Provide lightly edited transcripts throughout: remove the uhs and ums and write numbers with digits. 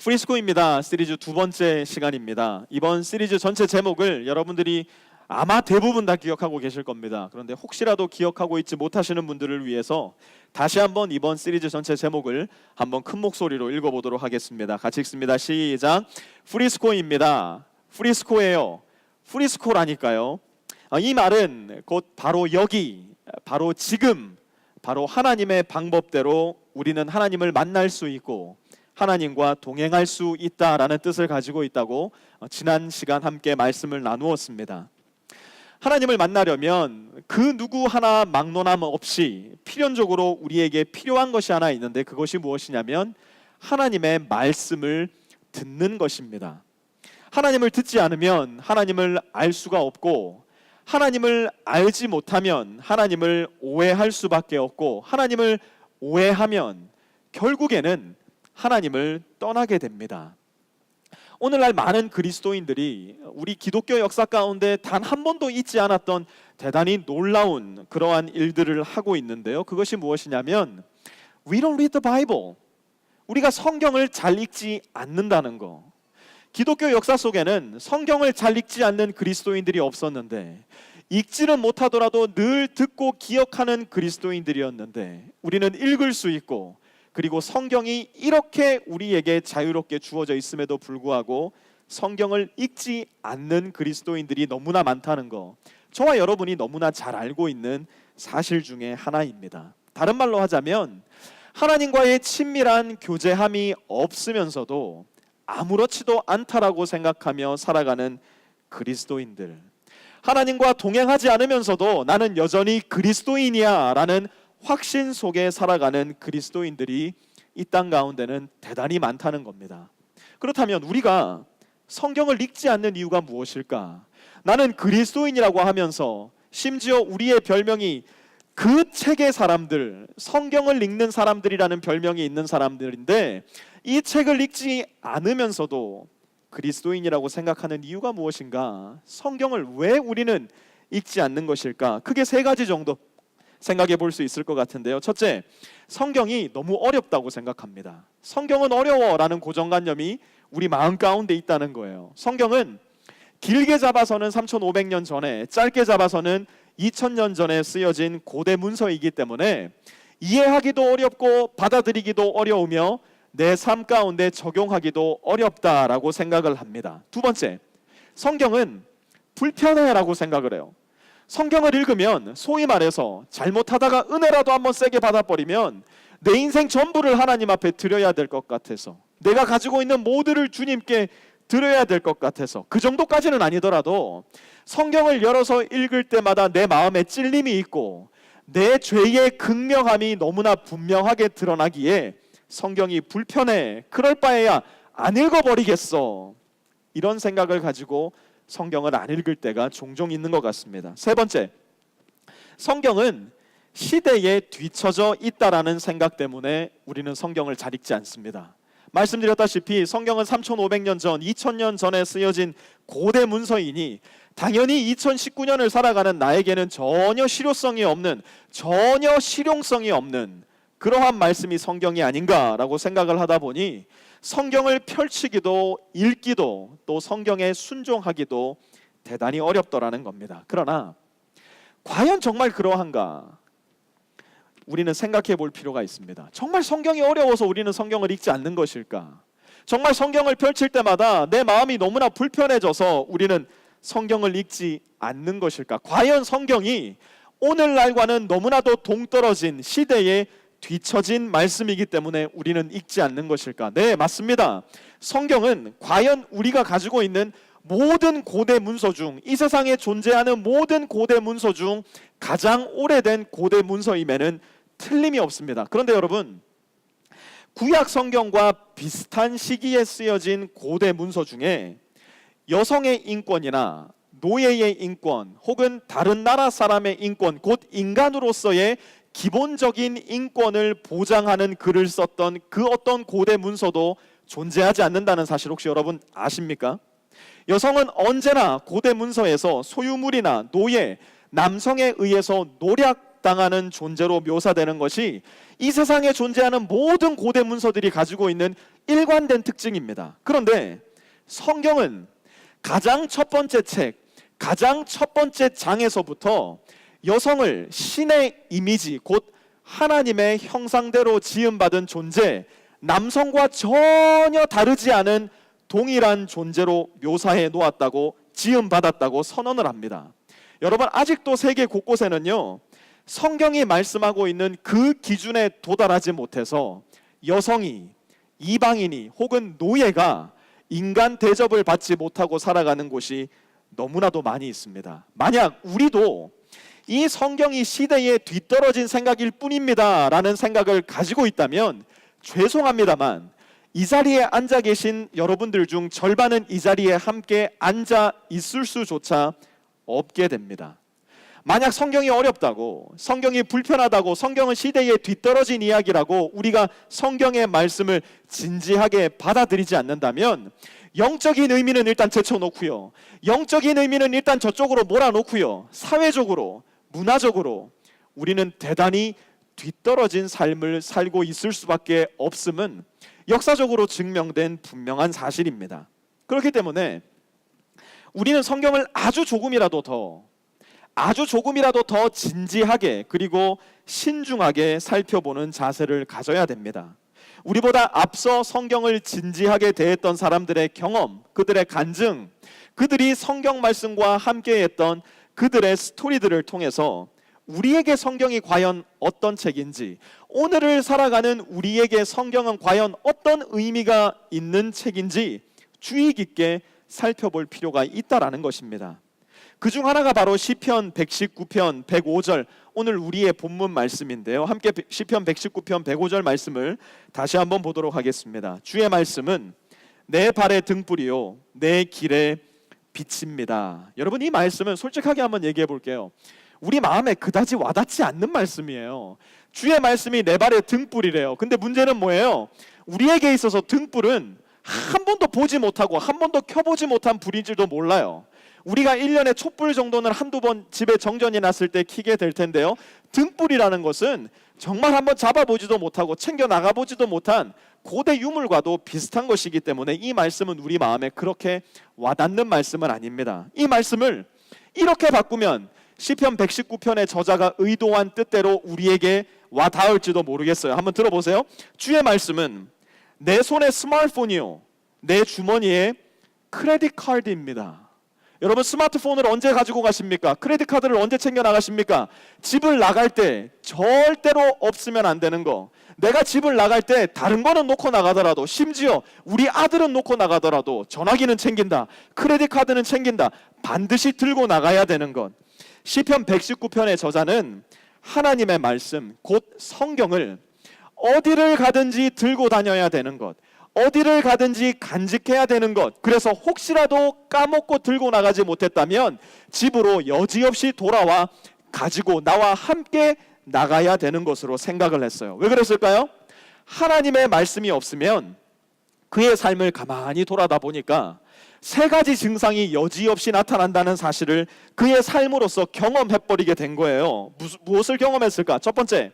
프리스코입니다. 시리즈 두 번째 시간입니다. 이번 시리즈 전체 제목을 여러분들이 아마 대부분 다 기억하고 계실 겁니다. 그런데 혹시라도 기억하고 있지 못하시는 분들을 위해서 다시 한번 이번 시리즈 전체 제목을 한번 큰 목소리로 읽어보도록 하겠습니다. 같이 읽습니다. 시작. 프리스코입니다. 프리스코예요. 프리스코라니까요. 이 말은 곧 바로 여기, 바로 지금, 바로 하나님의 방법대로 우리는 하나님을 만날 수 있고 하나님과 동행할 수 있다라는 뜻을 가지고 있다고 지난 시간 함께 말씀을 나누었습니다. 하나님을 만나려면 그 누구 하나 막론함 없이 필연적으로 우리에게 필요한 것이 하나 있는데 그것이 무엇이냐면 하나님의 말씀을 듣는 것입니다. 하나님을 듣지 않으면 하나님을 알 수가 없고 하나님을 알지 못하면 하나님을 오해할 수밖에 없고 하나님을 오해하면 결국에는 하나님을 떠나게 됩니다. 오늘날 많은 그리스도인들이 우리 기독교 역사 가운데 단 한 번도 있지 않았던 대단히 놀라운 그러한 일들을 하고 있는데요. 그것이 무엇이냐면 We don't read the Bible. 우리가 성경을 잘 읽지 않는다는 거. 기독교 역사 속에는 성경을 잘 읽지 않는 그리스도인들이 없었는데 읽지는 못하더라도 늘 듣고 기억하는 그리스도인들이었는데 우리는 읽을 수 있고 그리고 성경이 이렇게 우리에게 자유롭게 주어져 있음에도 불구하고 성경을 읽지 않는 그리스도인들이 너무나 많다는 거, 저와 여러분이 너무나 잘 알고 있는 사실 중에 하나입니다. 다른 말로 하자면 하나님과의 친밀한 교제함이 없으면서도 아무렇지도 않다라고 생각하며 살아가는 그리스도인들, 하나님과 동행하지 않으면서도 나는 여전히 그리스도인이야 라는 확신 속에 살아가는 그리스도인들이 이 땅 가운데는 대단히 많다는 겁니다. 그렇다면 우리가 성경을 읽지 않는 이유가 무엇일까? 나는 그리스도인이라고 하면서 심지어 우리의 별명이 그 책의 사람들, 성경을 읽는 사람들이라는 별명이 있는 사람들인데 이 책을 읽지 않으면서도 그리스도인이라고 생각하는 이유가 무엇인가? 성경을 왜 우리는 읽지 않는 것일까? 크게 세 가지 정도 생각해 볼 수 있을 것 같은데요. 첫째, 성경이 너무 어렵다고 생각합니다. 성경은 어려워라는 고정관념이 우리 마음 가운데 있다는 거예요. 성경은 길게 잡아서는 3500년 전에, 짧게 잡아서는 2000년 전에 쓰여진 고대 문서이기 때문에 이해하기도 어렵고 받아들이기도 어려우며 내 삶 가운데 적용하기도 어렵다라고 생각을 합니다. 두 번째, 성경은 불편해라고 생각을 해요. 성경을 읽으면 소위 말해서 잘못하다가 은혜라도 한번 세게 받아버리면 내 인생 전부를 하나님 앞에 드려야 될 것 같아서, 내가 가지고 있는 모두를 주님께 드려야 될 것 같아서, 그 정도까지는 아니더라도 성경을 열어서 읽을 때마다 내 마음에 찔림이 있고 내 죄의 극명함이 너무나 분명하게 드러나기에 성경이 불편해, 그럴 바에야 안 읽어버리겠어, 이런 생각을 가지고 성경을 안 읽을 때가 종종 있는 것 같습니다. 세 번째, 성경은 시대에 뒤처져 있다라는 생각 때문에 우리는 성경을 잘 읽지 않습니다. 말씀드렸다시피 성경은 3500년 전, 2000년 전에 쓰여진 고대 문서이니 당연히 2019년을 살아가는 나에게는 전혀 실효성이 없는, 전혀 실용성이 없는 그러한 말씀이 성경이 아닌가라고 생각을 하다 보니 성경을 펼치기도 읽기도 또 성경에 순종하기도 대단히 어렵더라는 겁니다. 그러나 과연 정말 그러한가? 우리는 생각해 볼 필요가 있습니다. 정말 성경이 어려워서 우리는 성경을 읽지 않는 것일까? 정말 성경을 펼칠 때마다 내 마음이 너무나 불편해져서 우리는 성경을 읽지 않는 것일까? 과연 성경이 오늘날과는 너무나도 동떨어진 시대에 뒤처진 말씀이기 때문에 우리는 읽지 않는 것일까? 네, 맞습니다. 성경은 과연 우리가 가지고 있는 모든 고대 문서 중, 이 세상에 존재하는 모든 고대 문서 중 가장 오래된 고대 문서임에는 틀림이 없습니다. 그런데 여러분, 구약 성경과 비슷한 시기에 쓰여진 고대 문서 중에 여성의 인권이나 노예의 인권 혹은 다른 나라 사람의 인권, 곧 인간으로서의 기본적인 인권을 보장하는 글을 썼던 그 어떤 고대 문서도 존재하지 않는다는 사실 혹시 여러분 아십니까? 여성은 언제나 고대 문서에서 소유물이나 노예, 남성에 의해서 노략당하는 존재로 묘사되는 것이 이 세상에 존재하는 모든 고대 문서들이 가지고 있는 일관된 특징입니다. 그런데 성경은 가장 첫 번째 책, 가장 첫 번째 장에서부터 여성을 신의 이미지, 곧 하나님의 형상대로 지음받은 존재, 남성과 전혀 다르지 않은 동일한 존재로 묘사해 놓았다고, 지음받았다고 선언을 합니다. 여러분, 아직도 세계 곳곳에는요, 성경이 말씀하고 있는 그 기준에 도달하지 못해서 여성이, 이방인이 혹은 노예가 인간 대접을 받지 못하고 살아가는 곳이 너무나도 많이 있습니다. 만약 우리도 이 성경이 시대에 뒤떨어진 생각일 뿐입니다 라는 생각을 가지고 있다면 죄송합니다만 이 자리에 앉아 계신 여러분들 중 절반은 이 자리에 함께 앉아 있을 수조차 없게 됩니다. 만약 성경이 어렵다고, 성경이 불편하다고, 성경은 시대에 뒤떨어진 이야기라고 우리가 성경의 말씀을 진지하게 받아들이지 않는다면 영적인 의미는 일단 제쳐놓고요, 영적인 의미는 일단 저쪽으로 몰아놓고요, 사회적으로, 문화적으로 우리는 대단히 뒤떨어진 삶을 살고 있을 수밖에 없음은 역사적으로 증명된 분명한 사실입니다. 그렇기 때문에 우리는 성경을 아주 조금이라도 더 진지하게 그리고 신중하게 살펴보는 자세를 가져야 됩니다. 우리보다 앞서 성경을 진지하게 대했던 사람들의 경험, 그들의 간증, 그들이 성경 말씀과 함께했던 그들의 스토리들을 통해서 우리에게 성경이 과연 어떤 책인지, 오늘을 살아가는 우리에게 성경은 과연 어떤 의미가 있는 책인지 주의 깊게 살펴볼 필요가 있다라는 것입니다. 그 중 하나가 바로 시편 119편 105절, 오늘 우리의 본문 말씀인데요. 함께 시편 119편 105절 말씀을 다시 한번 보도록 하겠습니다. 주의 말씀은 내 발의 등불이요 내 길의 빛입니다. 여러분, 이 말씀은 솔직하게 한번 얘기해 볼게요. 우리 마음에 그다지 와닿지 않는 말씀이에요. 주의 말씀이 내 발의 등불이래요. 근데 문제는 뭐예요? 우리에게 있어서 등불은 한 번도 보지 못하고 한 번도 켜보지 못한 불인 줄도 몰라요. 우리가 1년에 촛불 정도는 한두 번 집에 정전이 났을 때 켜게 될 텐데요, 등불이라는 것은 정말 한번 잡아보지도 못하고 챙겨 나가보지도 못한 고대 유물과도 비슷한 것이기 때문에 이 말씀은 우리 마음에 그렇게 와닿는 말씀은 아닙니다. 이 말씀을 이렇게 바꾸면 시편 119편의 저자가 의도한 뜻대로 우리에게 와닿을지도 모르겠어요. 한번 들어보세요. 주의 말씀은 내 손의 스마트폰이요 내 주머니에 크레딧 카드입니다. 여러분, 스마트폰을 언제 가지고 가십니까? 크레딧 카드를 언제 챙겨 나가십니까? 집을 나갈 때 절대로 없으면 안 되는 거. 내가 집을 나갈 때 다른 거는 놓고 나가더라도, 심지어 우리 아들은 놓고 나가더라도 전화기는 챙긴다, 크레딧 카드는 챙긴다, 반드시 들고 나가야 되는 것. 시편 119편의 저자는 하나님의 말씀, 곧 성경을 어디를 가든지 들고 다녀야 되는 것, 어디를 가든지 간직해야 되는 것, 그래서 혹시라도 까먹고 들고 나가지 못했다면 집으로 여지없이 돌아와 가지고 나와 함께 나가야 되는 것으로 생각을 했어요. 왜 그랬을까요? 하나님의 말씀이 없으면 그의 삶을 가만히 돌아다 보니까 세 가지 증상이 여지없이 나타난다는 사실을 그의 삶으로서 경험해버리게 된 거예요. 무엇을 경험했을까? 첫 번째,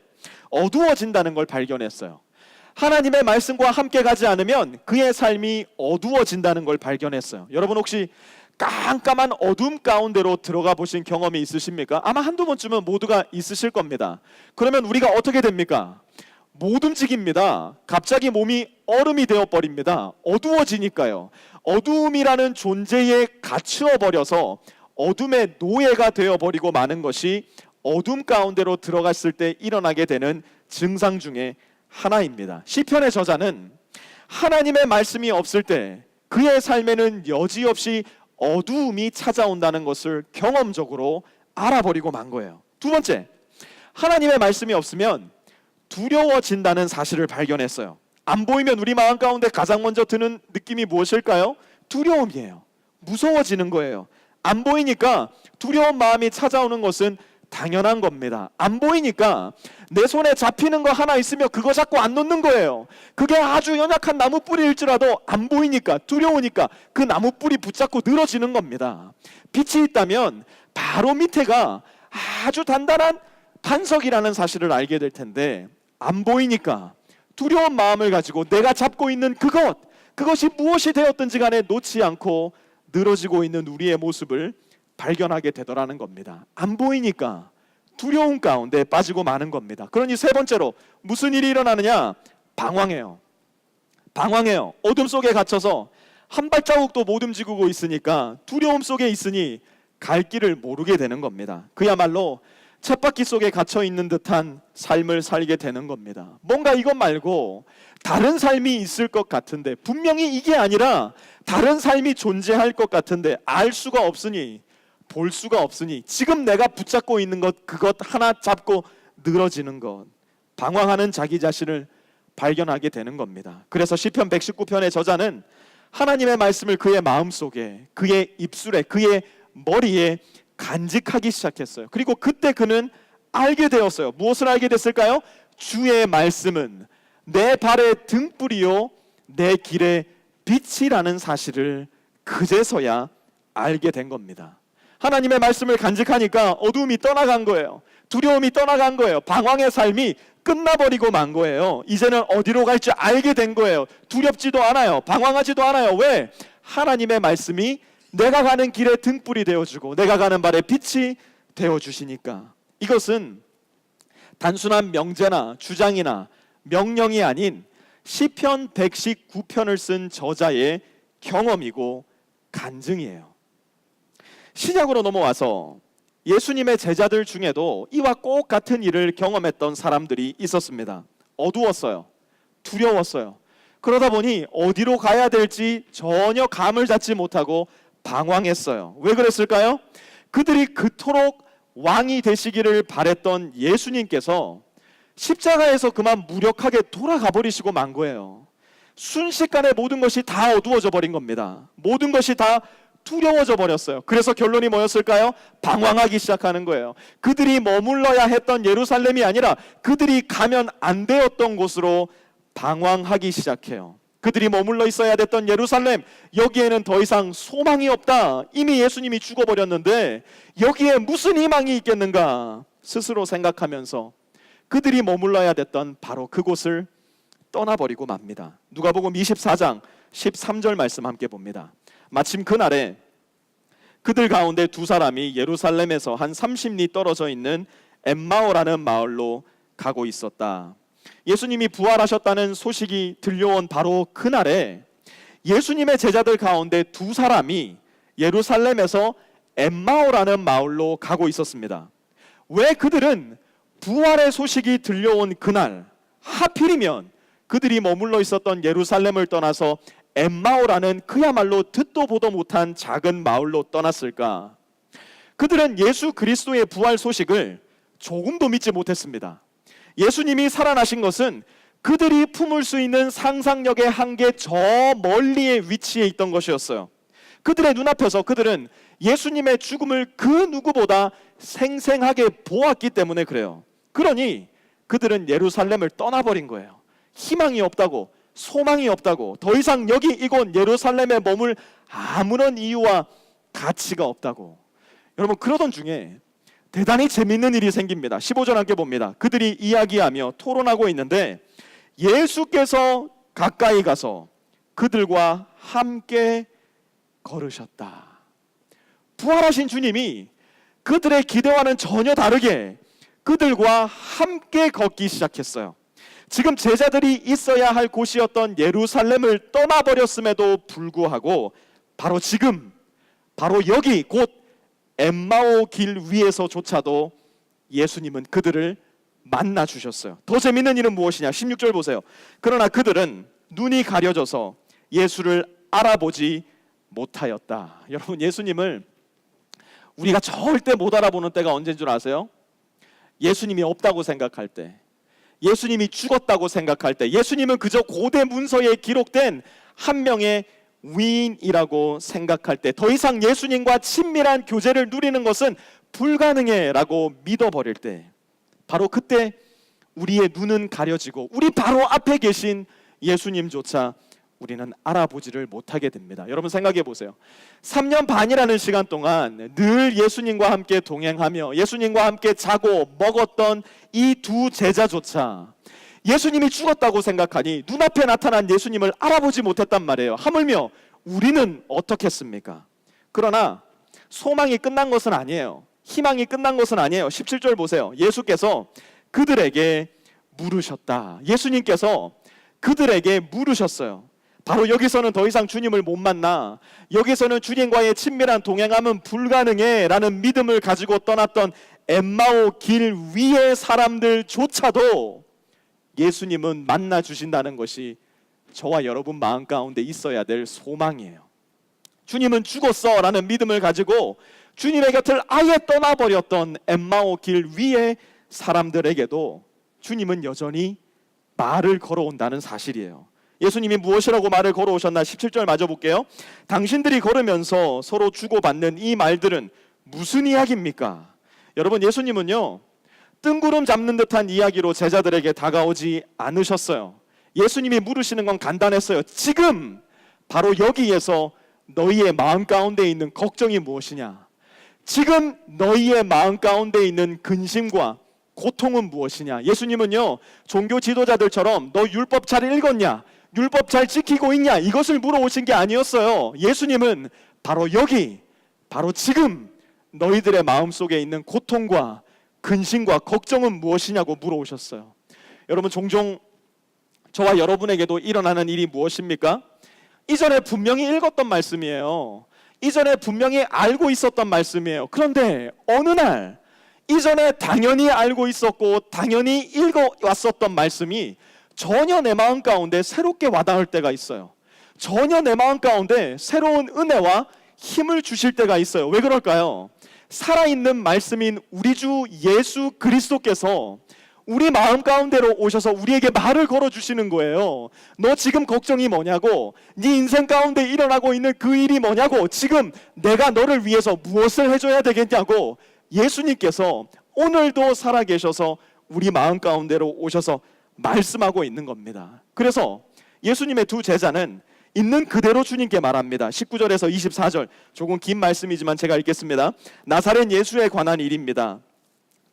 어두워진다는 걸 발견했어요. 하나님의 말씀과 함께 가지 않으면 그의 삶이 어두워진다는 걸 발견했어요. 여러분, 혹시 깜깜한 어둠 가운데로 들어가 보신 경험이 있으십니까? 아마 한두 번쯤은 모두가 있으실 겁니다. 그러면 우리가 어떻게 됩니까? 못 움직입니다. 갑자기 몸이 얼음이 되어버립니다. 어두워지니까요. 어두움이라는 존재에 갇혀 버려서 어둠의 노예가 되어버리고 마는 것이 어둠 가운데로 들어갔을 때 일어나게 되는 증상 중에 하나입니다. 시편의 저자는 하나님의 말씀이 없을 때 그의 삶에는 여지없이 어두움이 찾아온다는 것을 경험적으로 알아버리고 만 거예요. 두 번째, 하나님의 말씀이 없으면 두려워진다는 사실을 발견했어요. 안 보이면 우리 마음 가운데 가장 먼저 드는 느낌이 무엇일까요? 두려움이에요. 무서워지는 거예요. 안 보이니까 두려운 마음이 찾아오는 것은 당연한 겁니다. 안 보이니까 내 손에 잡히는 거 하나 있으면 그거 잡고 안 놓는 거예요. 그게 아주 연약한 나무 뿌리일지라도 안 보이니까, 두려우니까 그 나무 뿌리 붙잡고 늘어지는 겁니다. 빛이 있다면 바로 밑에가 아주 단단한 반석이라는 사실을 알게 될 텐데 안 보이니까 두려운 마음을 가지고 내가 잡고 있는 그것이 무엇이 되었든지 간에 놓지 않고 늘어지고 있는 우리의 모습을 발견하게 되더라는 겁니다. 안 보이니까 두려움 가운데 빠지고 마는 겁니다. 그러니 세 번째로 무슨 일이 일어나느냐? 방황해요. 어둠 속에 갇혀서 한 발자국도 못 움직이고 있으니까, 두려움 속에 있으니 갈 길을 모르게 되는 겁니다. 그야말로 쳇바퀴 속에 갇혀 있는 듯한 삶을 살게 되는 겁니다. 뭔가 이것 말고 다른 삶이 있을 것 같은데, 분명히 이게 아니라 다른 삶이 존재할 것 같은데 알 수가 없으니, 볼 수가 없으니 지금 내가 붙잡고 있는 것, 그것 하나 잡고 늘어지는 것, 방황하는 자기 자신을 발견하게 되는 겁니다. 그래서 시편 119편의 저자는 하나님의 말씀을 그의 마음속에, 그의 입술에, 그의 머리에 간직하기 시작했어요. 그리고 그때 그는 알게 되었어요. 무엇을 알게 됐을까요? 주의 말씀은 내 발의 등불이요 내 길의 빛이라는 사실을 그제서야 알게 된 겁니다. 하나님의 말씀을 간직하니까 어두움이 떠나간 거예요. 두려움이 떠나간 거예요. 방황의 삶이 끝나버리고 만 거예요. 이제는 어디로 갈지 알게 된 거예요. 두렵지도 않아요. 방황하지도 않아요. 왜? 하나님의 말씀이 내가 가는 길에 등불이 되어주고 내가 가는 발에 빛이 되어주시니까. 이것은 단순한 명제나 주장이나 명령이 아닌 시편 119편을 쓴 저자의 경험이고 간증이에요. 신약으로 넘어와서 예수님의 제자들 중에도 이와 꼭 같은 일을 경험했던 사람들이 있었습니다. 어두웠어요. 두려웠어요. 그러다 보니 어디로 가야 될지 전혀 감을 잡지 못하고 방황했어요. 왜 그랬을까요? 그들이 그토록 왕이 되시기를 바랬던 예수님께서 십자가에서 그만 무력하게 돌아가 버리시고 만 거예요. 순식간에 모든 것이 다 어두워져 버린 겁니다. 모든 것이 다 두려워져 버렸어요. 그래서 결론이 뭐였을까요? 방황하기 시작하는 거예요. 그들이 머물러야 했던 예루살렘이 아니라 그들이 가면 안 되었던 곳으로 방황하기 시작해요. 그들이 머물러 있어야 됐던 예루살렘, 여기에는 더 이상 소망이 없다. 이미 예수님이 죽어버렸는데 여기에 무슨 희망이 있겠는가 스스로 생각하면서 그들이 머물러야 됐던 바로 그곳을 떠나버리고 맙니다. 누가복음 24장 13절 말씀 함께 봅니다. 마침 그날에 그들 가운데 두 사람이 예루살렘에서 한 30리 떨어져 있는 엠마오라는 마을로 가고 있었다. 예수님이 부활하셨다는 소식이 들려온 바로 그날에 예수님의 제자들 가운데 두 사람이 예루살렘에서 엠마오라는 마을로 가고 있었습니다. 왜 그들은 부활의 소식이 들려온 그날 하필이면 그들이 머물러 있었던 예루살렘을 떠나서 엠마오라는 그야말로 듣도 보도 못한 작은 마을로 떠났을까? 그들은 예수 그리스도의 부활 소식을 조금도 믿지 못했습니다. 예수님이 살아나신 것은 그들이 품을 수 있는 상상력의 한계 저 멀리에 위치해 있던 것이었어요. 그들의 눈앞에서 그들은 예수님의 죽음을 그 누구보다 생생하게 보았기 때문에 그래요. 그러니 그들은 예루살렘을 떠나버린 거예요. 희망이 없다고, 소망이 없다고, 더 이상 여기 이곳 예루살렘에 머물 아무런 이유와 가치가 없다고. 여러분, 그러던 중에 대단히 재밌는 일이 생깁니다. 15절 함께 봅니다. 그들이 이야기하며 토론하고 있는데 예수께서 가까이 가서 그들과 함께 걸으셨다. 부활하신 주님이 그들의 기대와는 전혀 다르게 그들과 함께 걷기 시작했어요. 지금 제자들이 있어야 할 곳이었던 예루살렘을 떠나버렸음에도 불구하고 바로 지금, 바로 여기 곧 엠마오 길 위에서조차도 예수님은 그들을 만나 주셨어요. 더 재밌는 일은 무엇이냐? 16절 보세요. 그러나 그들은 눈이 가려져서 예수를 알아보지 못하였다. 여러분, 예수님을 우리가 절대 못 알아보는 때가 언제인 줄 아세요? 예수님이 없다고 생각할 때, 예수님이 죽었다고 생각할 때, 예수님은 그저 고대 문서에 기록된 한 명의 위인이라고 생각할 때, 더 이상 예수님과 친밀한 교제를 누리는 것은 불가능해 라고 믿어버릴 때, 바로 그때 우리의 눈은 가려지고 우리 바로 앞에 계신 예수님조차 우리는 알아보지를 못하게 됩니다. 여러분, 생각해 보세요. 3년 반이라는 시간 동안 늘 예수님과 함께 동행하며 예수님과 함께 자고 먹었던 이 두 제자조차 예수님이 죽었다고 생각하니 눈앞에 나타난 예수님을 알아보지 못했단 말이에요. 하물며 우리는 어떻겠습니까? 그러나 소망이 끝난 것은 아니에요. 희망이 끝난 것은 아니에요. 17절 보세요. 예수께서 그들에게 물으셨다. 예수님께서 그들에게 물으셨어요. 바로 여기서는 더 이상 주님을 못 만나, 여기서는 주님과의 친밀한 동행함은 불가능해 라는 믿음을 가지고 떠났던 엠마오 길 위의 사람들조차도 예수님은 만나 주신다는 것이 저와 여러분 마음 가운데 있어야 될 소망이에요. 주님은 죽었어 라는 믿음을 가지고 주님의 곁을 아예 떠나버렸던 엠마오 길 위의 사람들에게도 주님은 여전히 말을 걸어온다는 사실이에요. 예수님이 무엇이라고 말을 걸어오셨나? 17절 마저 볼게요. 당신들이 걸으면서 서로 주고받는 이 말들은 무슨 이야기입니까? 여러분, 예수님은요, 뜬구름 잡는 듯한 이야기로 제자들에게 다가오지 않으셨어요. 예수님이 물으시는 건 간단했어요. 지금 바로 여기에서 너희의 마음 가운데 있는 걱정이 무엇이냐? 지금 너희의 마음 가운데 있는 근심과 고통은 무엇이냐? 예수님은요, 종교 지도자들처럼 너 율법 잘 읽었냐? 율법 잘 지키고 있냐? 이것을 물어오신 게 아니었어요. 예수님은 바로 여기, 바로 지금 너희들의 마음속에 있는 고통과 근심과 걱정은 무엇이냐고 물어오셨어요. 여러분, 종종 저와 여러분에게도 일어나는 일이 무엇입니까? 이전에 분명히 읽었던 말씀이에요. 이전에 분명히 알고 있었던 말씀이에요. 그런데 어느 날 이전에 당연히 알고 있었고 당연히 읽어왔었던 말씀이 전혀 내 마음 가운데 새롭게 와닿을 때가 있어요. 전혀 내 마음 가운데 새로운 은혜와 힘을 주실 때가 있어요. 왜 그럴까요? 살아있는 말씀인 우리 주 예수 그리스도께서 우리 마음 가운데로 오셔서 우리에게 말을 걸어주시는 거예요. 너 지금 걱정이 뭐냐고, 네 인생 가운데 일어나고 있는 그 일이 뭐냐고, 지금 내가 너를 위해서 무엇을 해줘야 되겠냐고 예수님께서 오늘도 살아계셔서 우리 마음 가운데로 오셔서 말씀하고 있는 겁니다. 그래서 예수님의 두 제자는 있는 그대로 주님께 말합니다. 19절에서 24절, 조금 긴 말씀이지만 제가 읽겠습니다. 나사렛 예수에 관한 일입니다.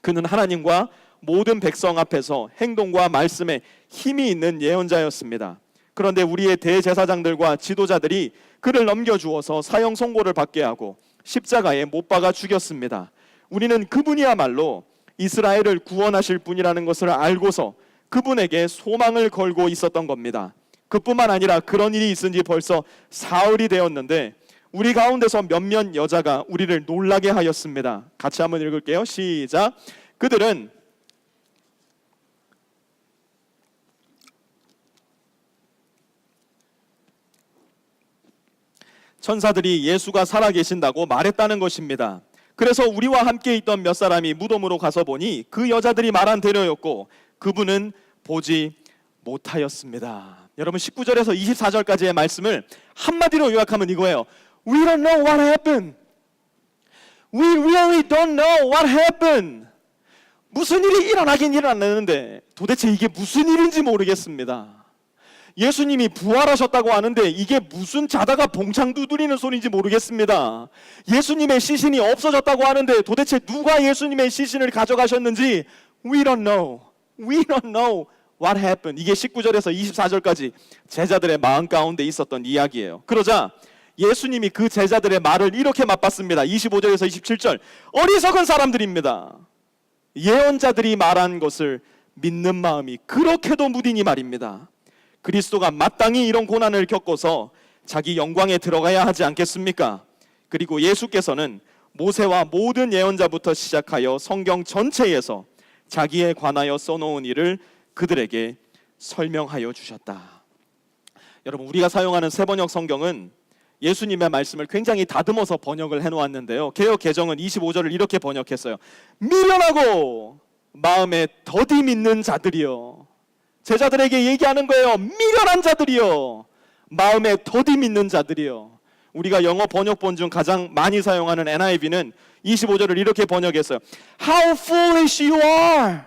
그는 하나님과 모든 백성 앞에서 행동과 말씀에 힘이 있는 예언자였습니다. 그런데 우리의 대제사장들과 지도자들이 그를 넘겨주어서 사형 선고를 받게 하고 십자가에 못 박아 죽였습니다. 우리는 그분이야말로 이스라엘을 구원하실 분이라는 것을 알고서 그분에게 소망을 걸고 있었던 겁니다. 그뿐만 아니라 그런 일이 있은 지 벌써 사흘이 되었는데 우리 가운데서 몇몇 여자가 우리를 놀라게 하였습니다. 같이 한번 읽을게요. 시작. 그들은 천사들이 예수가 살아계신다고 말했다는 것입니다. 그래서 우리와 함께 있던 몇 사람이 무덤으로 가서 보니 그 여자들이 말한 대로였고 그분은 보지 못하였습니다. 여러분, 19절에서 24절까지의 말씀을 한마디로 요약하면 이거예요. We don't know what happened. We really don't know what happened. 무슨 일이 일어나긴 일어났는데 도대체 이게 무슨 일인지 모르겠습니다. 예수님이 부활하셨다고 하는데 이게 무슨 자다가 봉창 두드리는 소리인지 모르겠습니다. 예수님의 시신이 없어졌다고 하는데 도대체 누가 예수님의 시신을 가져가셨는지 We don't know. We don't know what happened. 이게 19절에서 24절까지 제자들의 마음 가운데 있었던 이야기예요. 그러자 예수님이 그 제자들의 말을 이렇게 맞봤습니다. 25절에서 27절. 어리석은 사람들입니다. 예언자들이 말한 것을 믿는 마음이 그렇게도 무디니 말입니다. 그리스도가 마땅히 이런 고난을 겪어서 자기 영광에 들어가야 하지 않겠습니까? 그리고 예수께서는 모세와 모든 예언자부터 시작하여 성경 전체에서 자기에 관하여 써놓은 일을 그들에게 설명하여 주셨다. 여러분, 우리가 사용하는 새번역 성경은 예수님의 말씀을 굉장히 다듬어서 번역을 해놓았는데요. 개역 개정은 25절을 이렇게 번역했어요. 미련하고 마음에 더디 믿는 자들이여. 제자들에게 얘기하는 거예요. 미련한 자들이여, 마음에 더디 믿는 자들이여. 우리가 영어 번역본 중 가장 많이 사용하는 NIV는 25절을 이렇게 번역했어요. How foolish you are.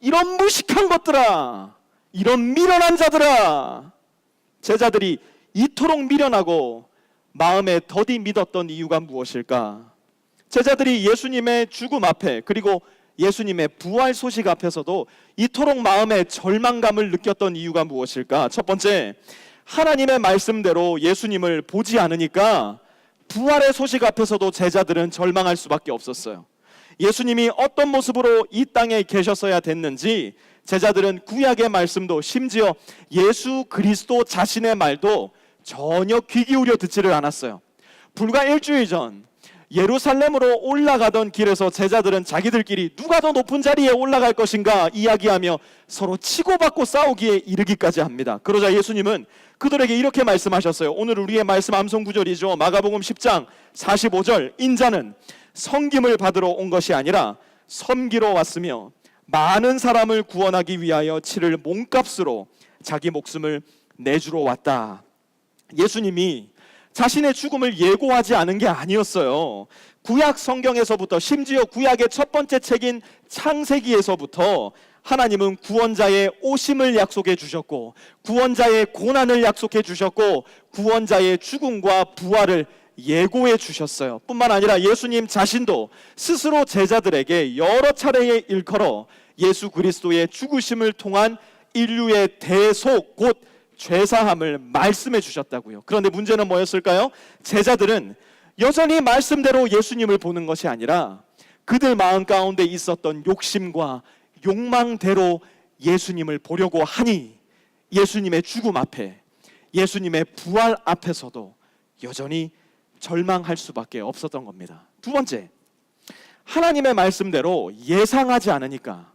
이런 무식한 것들아, 이런 미련한 자들아. 제자들이 이토록 미련하고 마음에 더디 믿었던 이유가 무엇일까? 제자들이 예수님의 죽음 앞에, 그리고 예수님의 부활 소식 앞에서도 이토록 마음에 절망감을 느꼈던 이유가 무엇일까? 첫 번째, 하나님의 말씀대로 예수님을 보지 않으니까 부활의 소식 앞에서도 제자들은 절망할 수밖에 없었어요. 예수님이 어떤 모습으로 이 땅에 계셨어야 됐는지 제자들은 구약의 말씀도 심지어 예수 그리스도 자신의 말도 전혀 귀 기울여 듣지를 않았어요. 불과 일주일 전 예루살렘으로 올라가던 길에서 제자들은 자기들끼리 누가 더 높은 자리에 올라갈 것인가 이야기하며 서로 치고받고 싸우기에 이르기까지 합니다. 그러자 예수님은 그들에게 이렇게 말씀하셨어요. 오늘 우리의 말씀 암송 구절이죠. 마가복음 10장 45절, 인자는 섬김을 받으러 온 것이 아니라 섬기러 왔으며 많은 사람을 구원하기 위하여 치를 몸값으로 자기 목숨을 내주러 왔다. 예수님이 자신의 죽음을 예고하지 않은 게 아니었어요. 구약 성경에서부터, 심지어 구약의 첫 번째 책인 창세기에서부터 하나님은 구원자의 오심을 약속해 주셨고, 구원자의 고난을 약속해 주셨고, 구원자의 죽음과 부활을 예고해 주셨어요. 뿐만 아니라 예수님 자신도 스스로 제자들에게 여러 차례에 일컬어 예수 그리스도의 죽으심을 통한 인류의 대속, 곧 죄사함을 말씀해 주셨다고요. 그런데 문제는 뭐였을까요? 제자들은 여전히 말씀대로 예수님을 보는 것이 아니라 그들 마음 가운데 있었던 욕심과 욕망대로 예수님을 보려고 하니 예수님의 죽음 앞에, 예수님의 부활 앞에서도 여전히 절망할 수밖에 없었던 겁니다. 두 번째, 하나님의 말씀대로 예상하지 않으니까,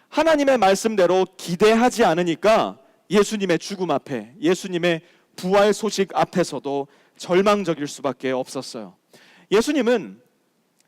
하나님의 말씀대로 기대하지 않으니까 예수님의 죽음 앞에, 예수님의 부활 소식 앞에서도 절망적일 수밖에 없었어요. 예수님은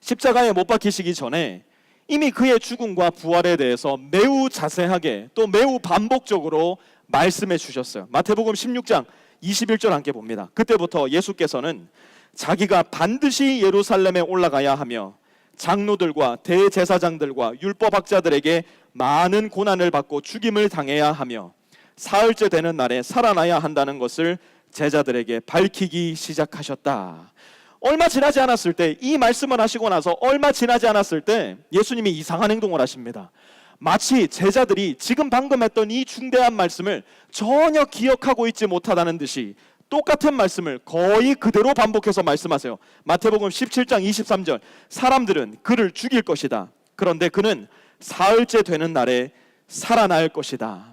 십자가에 못 박히시기 전에 이미 그의 죽음과 부활에 대해서 매우 자세하게 또 매우 반복적으로 말씀해 주셨어요. 마태복음 16장 21절 함께 봅니다. 그때부터 예수께서는 자기가 반드시 예루살렘에 올라가야 하며 장로들과 대제사장들과 율법학자들에게 많은 고난을 받고 죽임을 당해야 하며 사흘째 되는 날에 살아나야 한다는 것을 제자들에게 밝히기 시작하셨다. 얼마 지나지 않았을 때, 이 말씀을 하시고 나서 얼마 지나지 않았을 때 예수님이 이상한 행동을 하십니다. 마치 제자들이 지금 방금 했던 이 중대한 말씀을 전혀 기억하고 있지 못하다는 듯이 똑같은 말씀을 거의 그대로 반복해서 말씀하세요. 마태복음 17장 23절, 사람들은 그를 죽일 것이다. 그런데 그는 사흘째 되는 날에 살아날 것이다.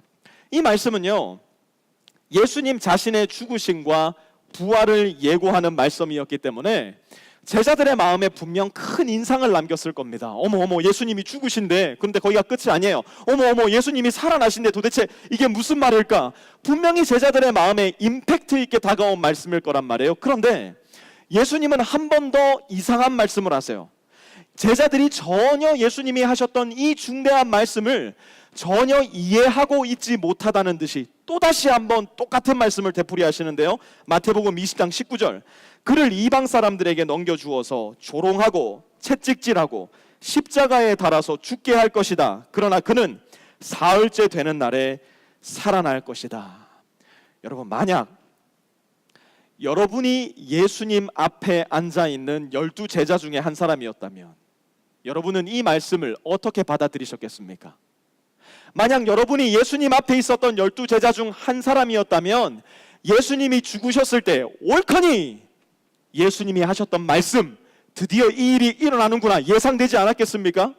이 말씀은요, 예수님 자신의 죽으심과 부활을 예고하는 말씀이었기 때문에 제자들의 마음에 분명 큰 인상을 남겼을 겁니다. 어머 예수님이 죽으신데, 그런데 거기가 끝이 아니에요. 어머 예수님이 살아나신데 도대체 이게 무슨 말일까? 분명히 제자들의 마음에 임팩트 있게 다가온 말씀일 거란 말이에요. 그런데 예수님은 한 번 더 이상한 말씀을 하세요. 제자들이 전혀 예수님이 하셨던 이 중대한 말씀을 전혀 이해하고 있지 못하다는 듯이 또다시 한번 똑같은 말씀을 되풀이하시는데요. 마태복음 20장 19절, 그를 이방 사람들에게 넘겨주어서 조롱하고 채찍질하고 십자가에 달아서 죽게 할 것이다. 그러나 그는 사흘째 되는 날에 살아날 것이다. 여러분, 만약 여러분이 예수님 앞에 앉아있는 12제자 중에 한 사람이었다면 여러분은 이 말씀을 어떻게 받아들이셨겠습니까? 만약 여러분이 예수님 앞에 있었던 12제자 중 한 사람이었다면 예수님이 죽으셨을 때 옳거니 예수님이 하셨던 말씀, 드디어 이 일이 일어나는구나 예상되지 않았겠습니까?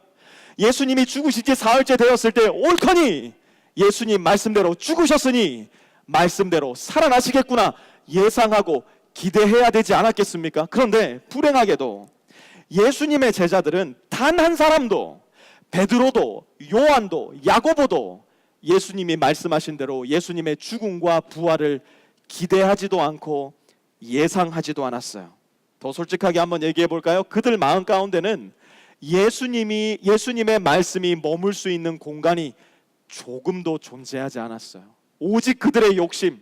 예수님이 죽으신 지 사흘째 되었을 때 옳거니 예수님 말씀대로 죽으셨으니 말씀대로 살아나시겠구나 예상하고 기대해야 되지 않았겠습니까? 그런데 불행하게도 예수님의 제자들은 단 한 사람도, 베드로도 요한도 야고보도 예수님이 말씀하신 대로 예수님의 죽음과 부활을 기대하지도 않고 예상하지도 않았어요. 더 솔직하게 한번 얘기해 볼까요? 그들 마음 가운데는 예수님의 말씀이 머물 수 있는 공간이 조금도 존재하지 않았어요. 오직 그들의 욕심,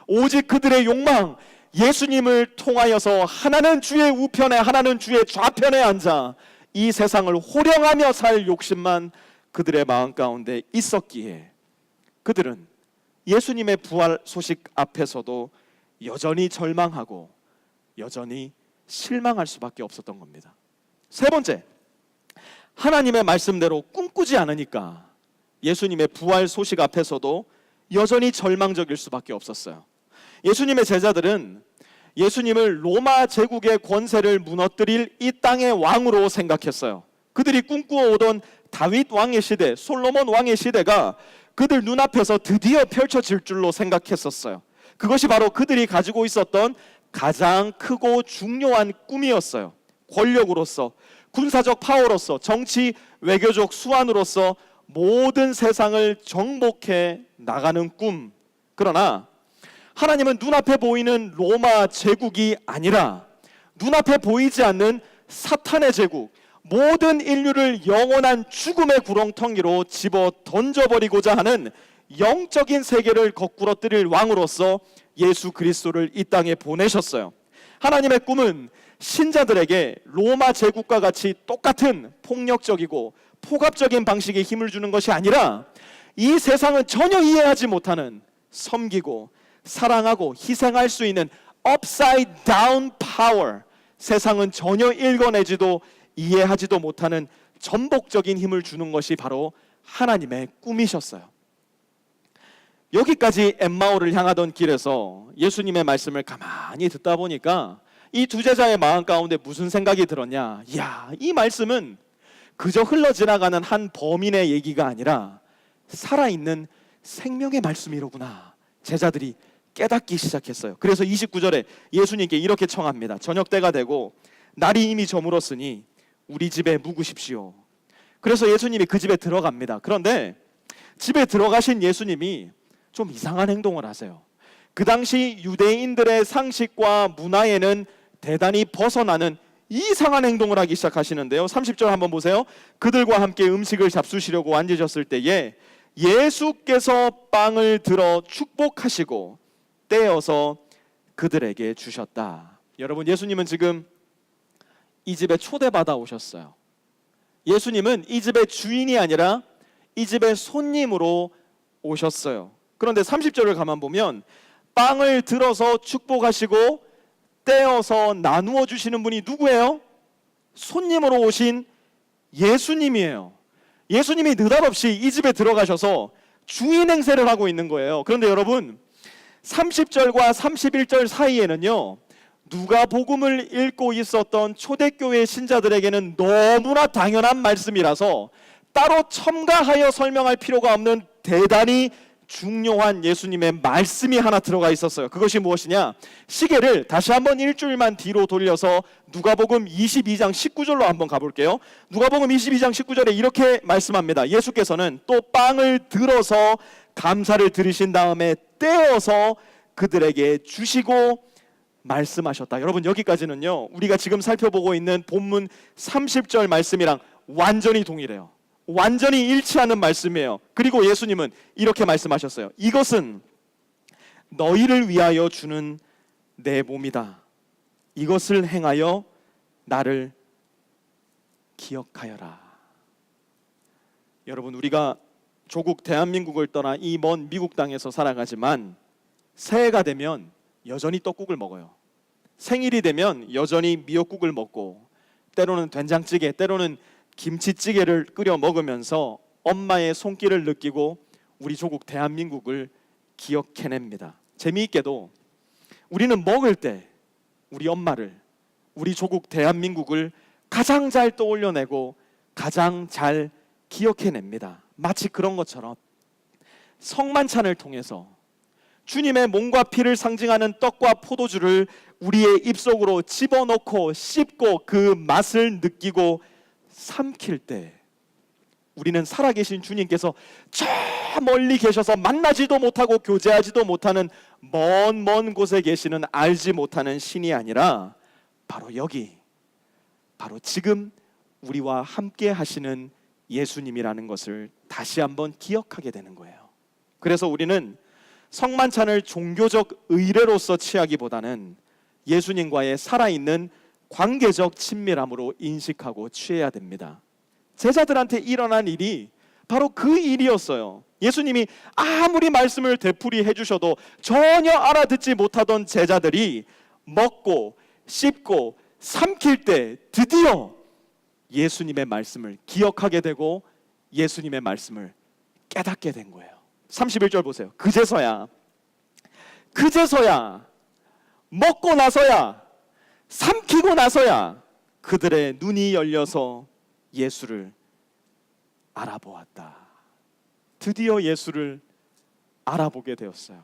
오직 그들의 욕망, 예수님을 통하여서 하나는 주의 우편에 하나는 주의 좌편에 앉아 이 세상을 호령하며 살 욕심만 그들의 마음 가운데 있었기에 그들은 예수님의 부활 소식 앞에서도 여전히 절망하고 여전히 실망할 수밖에 없었던 겁니다. 세 번째, 하나님의 말씀대로 꿈꾸지 않으니까 예수님의 부활 소식 앞에서도 여전히 절망적일 수밖에 없었어요. 예수님의 제자들은 예수님을 로마 제국의 권세를 무너뜨릴 이 땅의 왕으로 생각했어요. 그들이 꿈꾸어 오던 다윗 왕의 시대, 솔로몬 왕의 시대가 그들 눈앞에서 드디어 펼쳐질 줄로 생각했었어요. 그것이 바로 그들이 가지고 있었던 가장 크고 중요한 꿈이었어요. 권력으로서, 군사적 파워로서, 정치, 외교적 수완으로서 모든 세상을 정복해 나가는 꿈. 그러나 하나님은 눈앞에 보이는 로마 제국이 아니라 눈앞에 보이지 않는 사탄의 제국, 모든 인류를 영원한 죽음의 구렁텅이로 집어 던져버리고자 하는 영적인 세계를 거꾸러뜨릴 왕으로서 예수 그리스도를 이 땅에 보내셨어요. 하나님의 꿈은 신자들에게 로마 제국과 같이 똑같은 폭력적이고 포갑적인 방식의 힘을 주는 것이 아니라 이 세상은 전혀 이해하지 못하는 섬기고 사랑하고 희생할 수 있는 upside down power, 세상은 전혀 읽어내지도 이해하지도 못하는 전복적인 힘을 주는 것이 바로 하나님의 꿈이셨어요. 여기까지 엠마오를 향하던 길에서 예수님의 말씀을 가만히 듣다 보니까 이 두 제자의 마음 가운데 무슨 생각이 들었냐? 이야, 이 말씀은 그저 흘러 지나가는 한 범인의 얘기가 아니라 살아있는 생명의 말씀이로구나. 제자들이 깨닫기 시작했어요. 그래서 29절에 예수님께 이렇게 청합니다. 저녁 때가 되고 날이 이미 저물었으니 우리 집에 묵으십시오. 그래서 예수님이 그 집에 들어갑니다. 그런데 집에 들어가신 예수님이 좀 이상한 행동을 하세요. 그 당시 유대인들의 상식과 문화에는 대단히 벗어나는 이상한 행동을 하기 시작하시는데요. 30절 한번 보세요. 그들과 함께 음식을 잡수시려고 앉으셨을 때에 예수께서 빵을 들어 축복하시고 떼어서 그들에게 주셨다. 여러분, 예수님은 지금 이 집에 초대받아 오셨어요. 예수님은 이 집의 주인이 아니라 이 집의 손님으로 오셨어요. 그런데 30절을 가만 보면 빵을 들어서 축복하시고 떼어서 나누어 주시는 분이 누구예요? 손님으로 오신 예수님이에요. 예수님이 느닷없이 이 집에 들어가셔서 주인 행세를 하고 있는 거예요. 그런데 여러분, 30절과 31절 사이에는요, 누가복음을 읽고 있었던 초대교회 신자들에게는 너무나 당연한 말씀이라서 따로 첨가하여 설명할 필요가 없는 대단히 중요한 예수님의 말씀이 하나 들어가 있었어요. 그것이 무엇이냐? 시계를 다시 한번 일주일만 뒤로 돌려서 누가복음 22장 19절로 한번 가볼게요. 누가복음 22장 19절에 이렇게 말씀합니다. 예수께서는 또 빵을 들어서 감사를 드리신 다음에 떼어서 그들에게 주시고 말씀하셨다. 여러분, 여기까지는요, 우리가 지금 살펴보고 있는 본문 30절 말씀이랑 완전히 동일해요. 완전히 일치하는 말씀이에요. 그리고 예수님은 이렇게 말씀하셨어요. 이것은 너희를 위하여 주는 내 몸이다. 이것을 행하여 나를 기억하여라. 여러분, 우리가 조국 대한민국을 떠나 이 먼 미국 땅에서 살아가지만 새해가 되면 여전히 떡국을 먹어요. 생일이 되면 여전히 미역국을 먹고 때로는 된장찌개, 때로는 김치찌개를 끓여 먹으면서 엄마의 손길을 느끼고 우리 조국 대한민국을 기억해냅니다. 재미있게도 우리는 먹을 때 우리 엄마를, 우리 조국 대한민국을 가장 잘 떠올려내고 가장 잘 기억해냅니다. 마치 그런 것처럼 성만찬을 통해서 주님의 몸과 피를 상징하는 떡과 포도주를 우리의 입속으로 집어넣고 씹고 그 맛을 느끼고 삼킬 때 우리는 살아계신 주님께서 저 멀리 계셔서 만나지도 못하고 교제하지도 못하는 먼 곳에 계시는 알지 못하는 신이 아니라 바로 여기, 바로 지금 우리와 함께 하시는 예수님이라는 것을 다시 한번 기억하게 되는 거예요. 그래서 우리는 성만찬을 종교적 의례로서 취하기보다는 예수님과의 살아있는 관계적 친밀함으로 인식하고 취해야 됩니다. 제자들한테 일어난 일이 바로 그 일이었어요. 예수님이 아무리 말씀을 되풀이해 주셔도 전혀 알아듣지 못하던 제자들이 먹고 씹고 삼킬 때 드디어 예수님의 말씀을 기억하게 되고 예수님의 말씀을 깨닫게 된 거예요. 31절 보세요. 그제서야 먹고 나서야 삼키고 나서야 그들의 눈이 열려서 예수를 알아보았다. 드디어 예수를 알아보게 되었어요.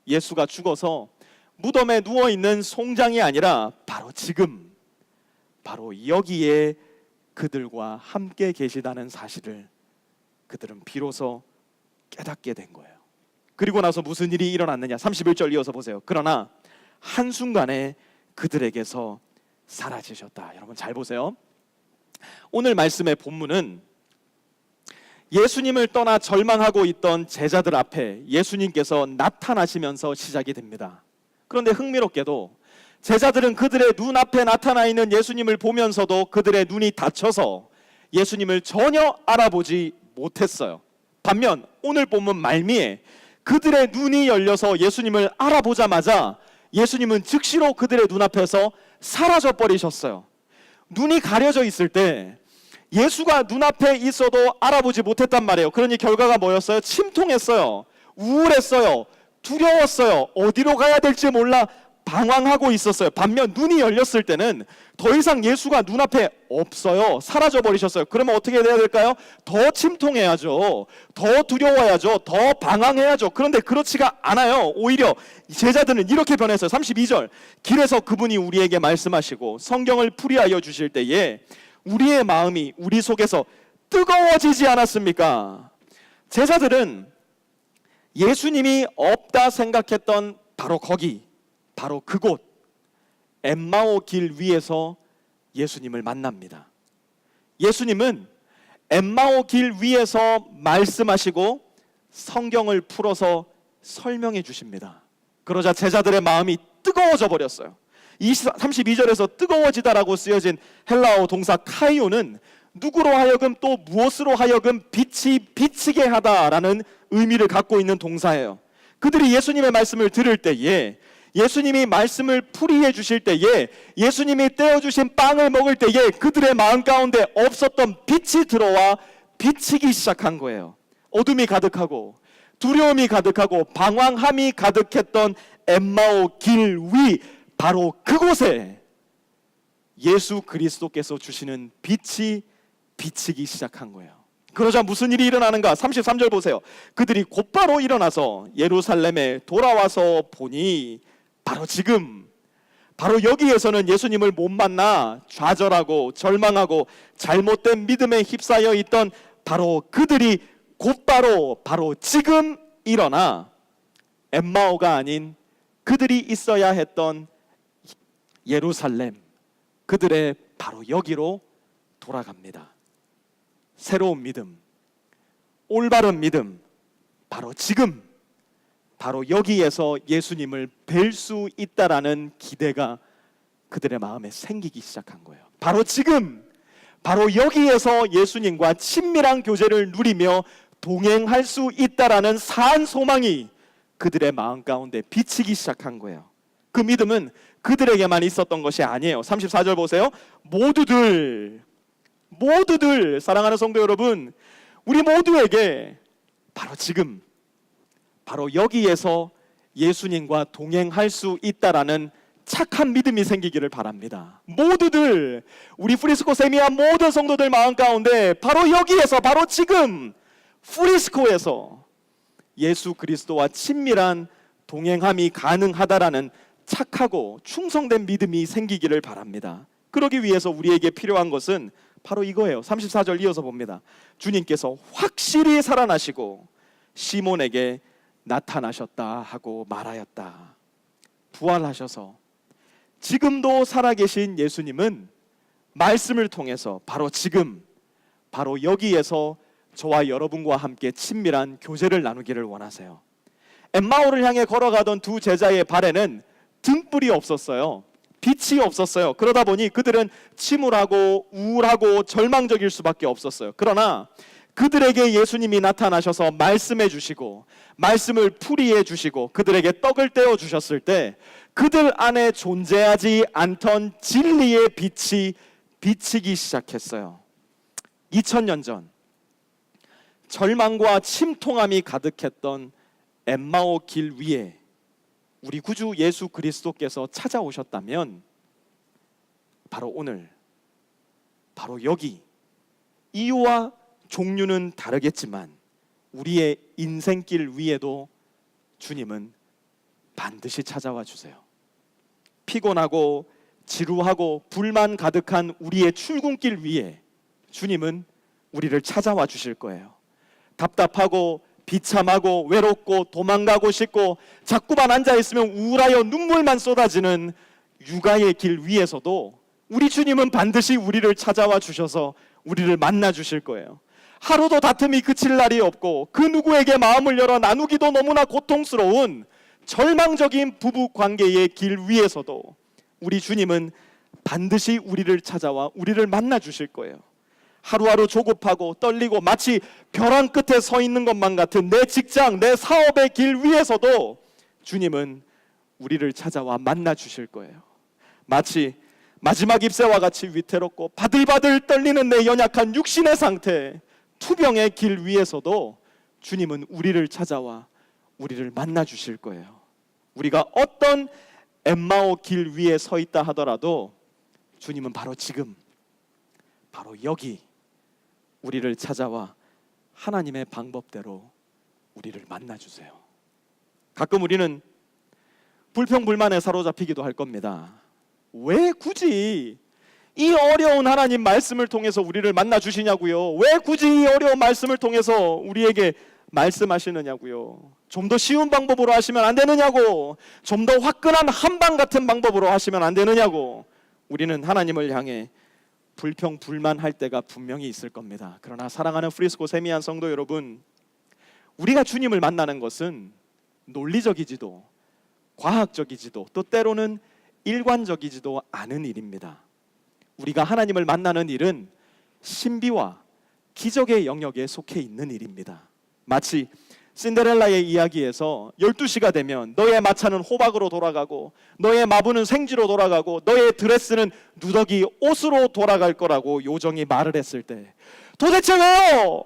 예수가 죽어서 무덤에 누워있는 송장이 아니라 바로 지금, 바로 여기에 그들과 함께 계시다는 사실을 그들은 비로소 깨닫게 된 거예요. 그리고 나서 무슨 일이 일어났느냐? 31절 이어서 보세요. 그러나 한순간에 그들에게서 사라지셨다. 여러분 잘 보세요. 오늘 말씀의 본문은 예수님을 떠나 절망하고 있던 제자들 앞에 예수님께서 나타나시면서 시작이 됩니다. 그런데 흥미롭게도 제자들은 그들의 눈앞에 나타나 있는 예수님을 보면서도 그들의 눈이 닫혀서 예수님을 전혀 알아보지 못했어요. 반면 오늘 본문 말미에 그들의 눈이 열려서 예수님을 알아보자마자 예수님은 즉시로 그들의 눈앞에서 사라져 버리셨어요. 눈이 가려져 있을 때 예수가 눈앞에 있어도 알아보지 못했단 말이에요. 그러니 결과가 뭐였어요? 침통했어요. 우울했어요. 두려웠어요. 어디로 가야 될지 몰라 방황하고 있었어요. 반면 눈이 열렸을 때는 더 이상 예수가 눈앞에 없어요. 사라져 버리셨어요. 그러면 어떻게 해야 될까요? 더 침통해야죠. 더 두려워야죠. 더 방황해야죠. 그런데 그렇지가 않아요. 오히려 제자들은 이렇게 변했어요. 32절 길에서 그분이 우리에게 말씀하시고 성경을 풀이하여 주실 때에 우리의 마음이 우리 속에서 뜨거워지지 않았습니까? 제자들은 예수님이 없다 생각했던 바로 거기, 바로 그곳 엠마오 길 위에서 예수님을 만납니다. 예수님은 엠마오 길 위에서 말씀하시고 성경을 풀어서 설명해 주십니다. 그러자 제자들의 마음이 뜨거워져 버렸어요. 32절에서 뜨거워지다라고 쓰여진 헬라어 동사 카이오는 누구로 하여금 또 무엇으로 하여금 빛이 비치게 하다라는 의미를 갖고 있는 동사예요. 그들이 예수님의 말씀을 들을 때에, 예수님이 말씀을 풀이해 주실 때에, 예수님이 떼어주신 빵을 먹을 때에 그들의 마음 가운데 없었던 빛이 들어와 비치기 시작한 거예요. 어둠이 가득하고 두려움이 가득하고 방황함이 가득했던 엠마오 길 위, 바로 그곳에 예수 그리스도께서 주시는 빛이 비치기 시작한 거예요. 그러자 무슨 일이 일어나는가? 33절 보세요. 그들이 곧바로 일어나서 예루살렘에 돌아와서 보니 바로 지금, 바로 여기에서는 예수님을 못 만나 좌절하고 절망하고 잘못된 믿음에 휩싸여 있던 바로 그들이 곧바로 바로 지금 일어나 엠마오가 아닌 그들이 있어야 했던 예루살렘, 그들의 바로 여기로 돌아갑니다. 새로운 믿음, 올바른 믿음, 바로 지금, 바로 여기에서 예수님을 뵐 수 있다라는 기대가 그들의 마음에 생기기 시작한 거예요. 바로 지금, 바로 여기에서 예수님과 친밀한 교제를 누리며 동행할 수 있다라는 산 소망이 그들의 마음 가운데 비치기 시작한 거예요. 그 믿음은 그들에게만 있었던 것이 아니에요. 34절 보세요. 모두들, 사랑하는 성도 여러분, 우리 모두에게 바로 지금, 바로 여기에서 예수님과 동행할 수 있다라는 착한 믿음이 생기기를 바랍니다. 모두들, 우리 프리스코 세미와 모든 성도들 마음 가운데 바로 여기에서, 바로 지금 프리스코에서 예수 그리스도와 친밀한 동행함이 가능하다라는 착하고 충성된 믿음이 생기기를 바랍니다. 그러기 위해서 우리에게 필요한 것은 바로 이거예요. 34절 이어서 봅니다. 주님께서 확실히 살아나시고 시몬에게 나타나셨다 하고 말하였다. 부활하셔서 지금도 살아계신 예수님은 말씀을 통해서 바로 지금, 바로 여기에서 저와 여러분과 함께 친밀한 교제를 나누기를 원하세요. 엠마오를 향해 걸어가던 두 제자의 발에는 등불이 없었어요. 빛이 없었어요. 그러다 보니 그들은 침울하고 우울하고 절망적일 수밖에 없었어요. 그러나 그들에게 예수님이 나타나셔서 말씀해 주시고 말씀을 풀이해 주시고 그들에게 떡을 떼어 주셨을 때 그들 안에 존재하지 않던 진리의 빛이 비치기 시작했어요. 2000년 전 절망과 침통함이 가득했던 엠마오 길 위에 우리 구주 예수 그리스도께서 찾아오셨다면 바로 오늘, 바로 여기, 이유와 종류는 다르겠지만 우리의 인생길 위에도 주님은 반드시 찾아와 주세요. 피곤하고 지루하고 불만 가득한 우리의 출근길 위에 주님은 우리를 찾아와 주실 거예요. 답답하고 비참하고 외롭고 도망가고 싶고 자꾸만 앉아있으면 우울하여 눈물만 쏟아지는 육아의 길 위에서도 우리 주님은 반드시 우리를 찾아와 주셔서 우리를 만나 주실 거예요. 하루도 다툼이 그칠 날이 없고 그 누구에게 마음을 열어 나누기도 너무나 고통스러운 절망적인 부부 관계의 길 위에서도 우리 주님은 반드시 우리를 찾아와 우리를 만나 주실 거예요. 하루하루 조급하고 떨리고 마치 벼랑 끝에 서 있는 것만 같은 내 직장, 내 사업의 길 위에서도 주님은 우리를 찾아와 만나 주실 거예요. 마치 마지막 입새와 같이 위태롭고 바들바들 떨리는 내 연약한 육신의 상태, 투병의 길 위에서도 주님은 우리를 찾아와 우리를 만나 주실 거예요. 우리가 어떤 엠마오 길 위에 서 있다 하더라도 주님은 바로 지금, 바로 여기 우리를 찾아와 하나님의 방법대로 우리를 만나 주세요. 가끔 우리는 불평불만에 사로잡히기도 할 겁니다. 왜 굳이 이 어려운 하나님 말씀을 통해서 우리를 만나 주시냐고요? 왜 굳이 이 어려운 말씀을 통해서 우리에게 말씀하시느냐고요? 좀 더 쉬운 방법으로 하시면 안 되느냐고? 좀 더 화끈한 한방 같은 방법으로 하시면 안 되느냐고? 우리는 하나님을 향해 불평불만할 때가 분명히 있을 겁니다. 그러나 사랑하는 프리스코 세미한 성도 여러분, 우리가 주님을 만나는 것은 논리적이지도 과학적이지도 또 때로는 일관적이지도 않은 일입니다. 우리가 하나님을 만나는 일은 신비와 기적의 영역에 속해 있는 일입니다. 마치 신데렐라의 이야기에서 12시가 되면 너의 마차는 호박으로 돌아가고 너의 마부는 생쥐로 돌아가고 너의 드레스는 누더기 옷으로 돌아갈 거라고 요정이 말을 했을 때 도대체 왜요?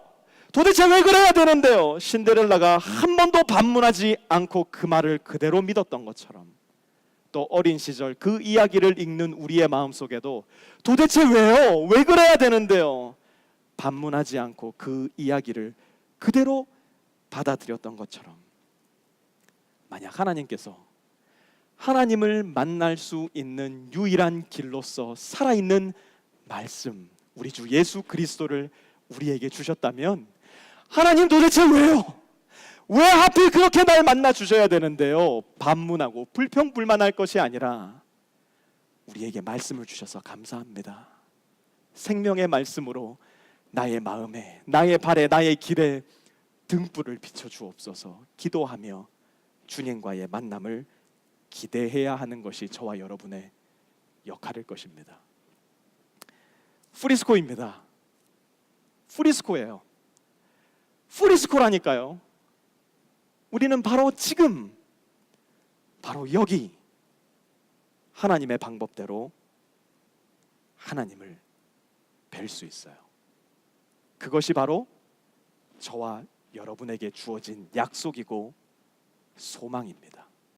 도대체 왜 그래야 되는데요? 신데렐라가 한 번도 반문하지 않고 그 말을 그대로 믿었던 것처럼 또 어린 시절 그 이야기를 읽는 우리의 마음속에도 도대체 왜요? 왜 그래야 되는데요? 반문하지 않고 그 이야기를 그대로 받아들였던 것처럼 만약 하나님께서 하나님을 만날 수 있는 유일한 길로서 살아있는 말씀, 우리 주 예수 그리스도를 우리에게 주셨다면 하나님 도대체 왜요? 왜 하필 그렇게 날 만나 주셔야 되는데요? 반문하고 불평불만할 것이 아니라 우리에게 말씀을 주셔서 감사합니다. 생명의 말씀으로 나의 마음에, 나의 발에, 나의 길에 등불을 비춰주옵소서 기도하며 주님과의 만남을 기대해야 하는 것이 저와 여러분의 역할일 것입니다. 프리스코입니다. 프리스코예요. 프리스코라니까요. 우리는 바로 지금, 바로 여기 하나님의 방법대로 하나님을 뵐 수 있어요. 그것이 바로 저와 여러분에게 주어진 약속이고 소망입니다.